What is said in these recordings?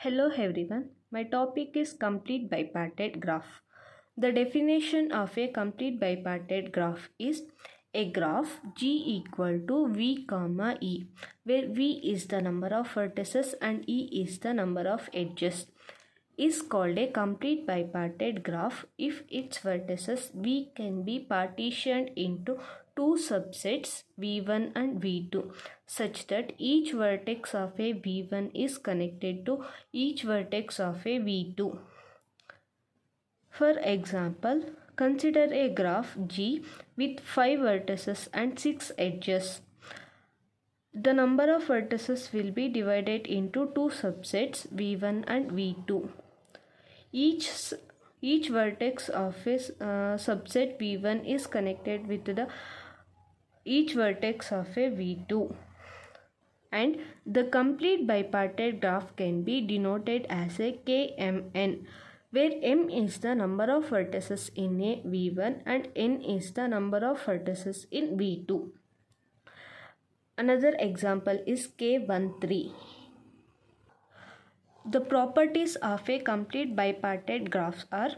Hello everyone, my topic is complete bipartite graph. The definition of a complete bipartite graph is a graph G equal to V comma E, where V is the number of vertices and E is the number of edges, is called a complete bipartite graph if its vertices V can be partitioned into two subsets V1 and V2 such that each vertex of a V1 is connected to each vertex of a V2. For example, consider a graph G with 5 vertices and 6 edges. The number of vertices will be divided into two subsets V1 and V2. Each vertex of a subset V1 is connected with each vertex of a V2. And the complete bipartite graph can be denoted as a KMN, where M is the number of vertices in a V1 and N is the number of vertices in V2. Another example is K13. The properties of a complete bipartite graph are: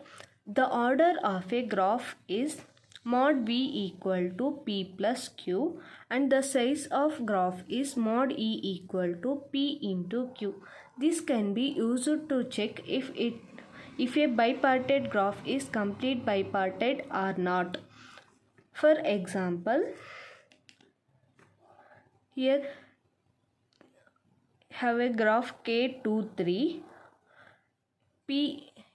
the order of a graph is mod V equal to P plus Q, and the size of graph is mod E equal to P into Q. This can be used to check if a bipartite graph is complete bipartite or not. For example, here have a graph K23,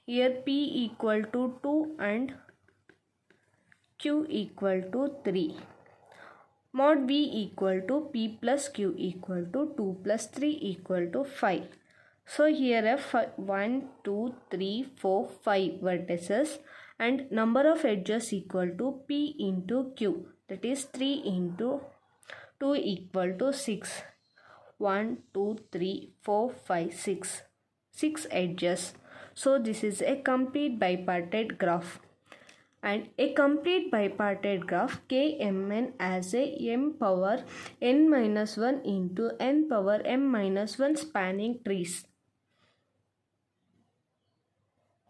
here P equal to 2 and Q equal to 3. Mod V equal to P plus Q equal to 2 plus 3 equal to 5. So here are 1, 2, 3, 4, 5 vertices and number of edges equal to P into Q, that is 3 into 2 equal to 6. 1, 2, 3, 4, 5, 6. 6 edges. So this is a complete bipartite graph. And a complete bipartite graph KMN as a m power n minus 1 into n power m minus 1 spanning trees.